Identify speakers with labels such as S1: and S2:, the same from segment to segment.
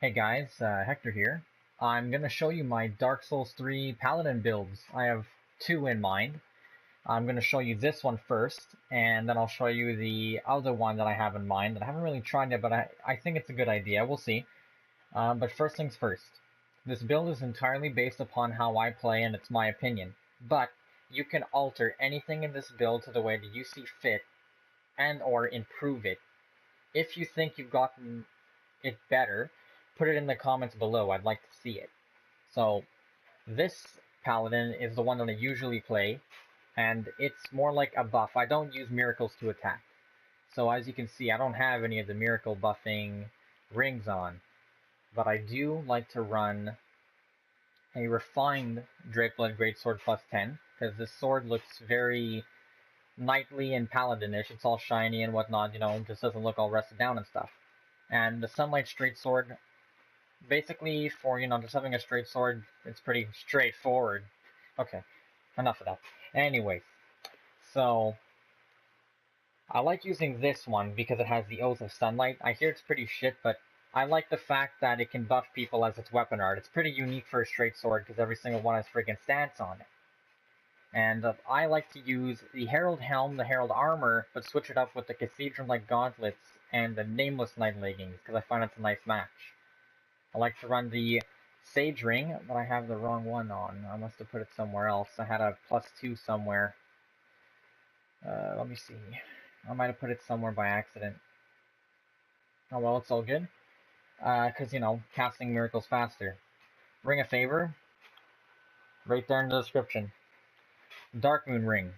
S1: Hey guys, Hector here. I'm going to show you my Dark Souls 3 Paladin builds. I have two in mind. I'm going to show you this one first, and then I'll show you the other one that I have in mind. That I haven't really tried it, but I think it's a good idea. We'll see. But first things first. This build is entirely based upon how I play, and it's my opinion. But you can alter anything in this build to the way that you see fit, and or improve it. If you think you've gotten it better, put it in the comments below. I'd like to see it. So this Paladin is the one that I usually play, and it's more like a buff. I don't use miracles to attack. So as you can see, I don't have any of the miracle buffing rings on, but I do like to run a refined Drakeblood Greatsword plus 10, because this sword looks very knightly and paladinish. It's all shiny and whatnot, you know, just doesn't look all rusted down and stuff. And the Sunlight Straight Sword, basically for, you know, just having a straight sword, it's pretty straightforward. Okay, enough of that. Anyways, so I like using this one because it has the Oath of Sunlight. I hear it's pretty shit, but I like the fact that it can buff people as its weapon art. It's pretty unique for a straight sword because every single one has freaking stats on it. And I like to use the Herald Helm, the Herald Armor, but switch it up with the Cathedral-like Gauntlets and the Nameless Knight Leggings, because I find it's a nice match. I like to run the Sage Ring, but I have the wrong one on. I must have put it somewhere else. I had a +2 somewhere. Let me see. I might have put it somewhere by accident. Oh well, it's all good. Because, you know, casting miracles faster. Ring of Favor, right there in the description. Dark Moon Ring.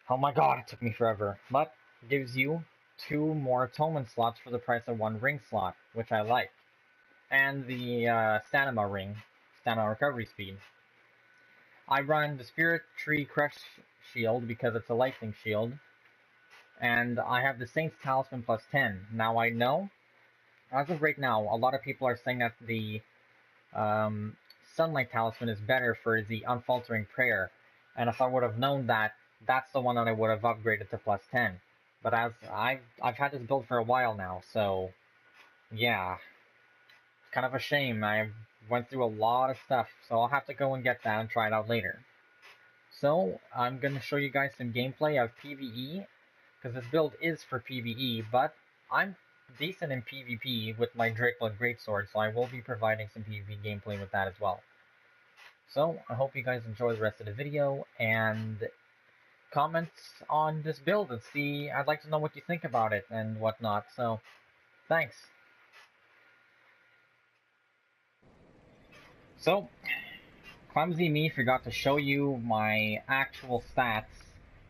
S1: Oh my god, it took me forever. But it gives you 2 more atonement slots for the price of 1 ring slot, which I like. And the stamina ring, stamina recovery speed. I run the Spirit Tree Crush shield because it's a lightning shield. And I have the Saint's Talisman plus 10. Now I know, as of right now, a lot of people are saying that the Sunlight Talisman is better for the Unfaltering Prayer, and if I would have known that, that's the one that I would have upgraded to plus 10. But as I've had this build for a while now, so yeah, it's kind of a shame. I went through a lot of stuff, so I'll have to go and get that and try it out later. So I'm going to show you guys some gameplay of PvE, because this build is for PvE, but I'm decent in PvP with my Drakeblood Greatsword, so I will be providing some PvP gameplay with that as well. So, I hope you guys enjoy the rest of the video, and comments on this build, and see, I'd like to know what you think about it, and whatnot, so, thanks. So, clumsy me forgot to show you my actual stats,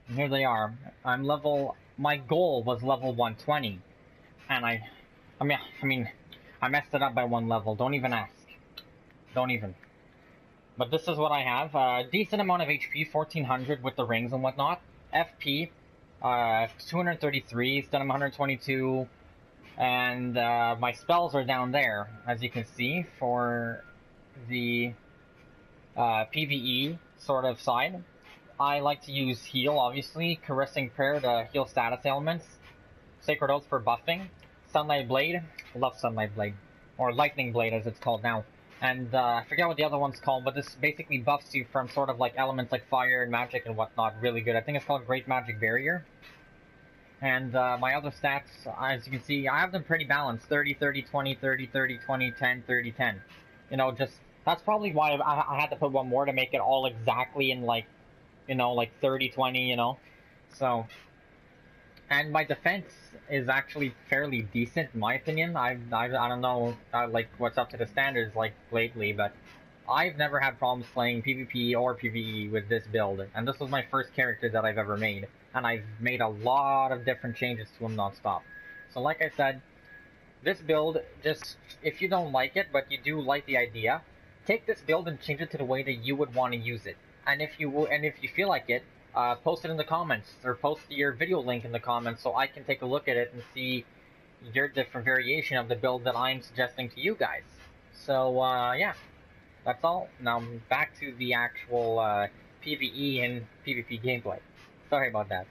S1: and here they are. My goal was level 120. And I messed it up by 1 level. Don't even ask. Don't even. But this is what I have. A decent amount of HP, 1400 with the rings and whatnot. FP, 233, stamina 122. And my spells are down there, as you can see, for the PvE sort of side. I like to use heal, obviously. Caressing Prayer to heal status ailments. Sacred Oath for buffing. Sunlight Blade. Love Sunlight Blade. Or Lightning Blade as it's called now. And I forget what the other one's called, but this basically buffs you from sort of like elements like fire and magic and whatnot. Really good. I think it's called Great Magic Barrier. And my other stats, as you can see, I have them pretty balanced. 30, 30, 20, 30, 30, 20, 10, 30, 10. You know, just, that's probably why I had to put 1 more to make it all exactly in like, you know, like 30, 20, you know. So, and my defense is actually fairly decent, in my opinion. I don't know, like, what's up to the standards, like, lately, but I've never had problems playing PvP or PvE with this build, and this was my first character that I've ever made, and I've made a lot of different changes to him non-stop. So, like I said, this build, just, if you don't like it, but you do like the idea, take this build and change it to the way that you would want to use it. And if you feel like it, post it in the comments, or post your video link in the comments so I can take a look at it and see your different variation of the build that I'm suggesting to you guys. So, yeah, that's all. Now, back to the actual PvE and PvP gameplay. Sorry about that.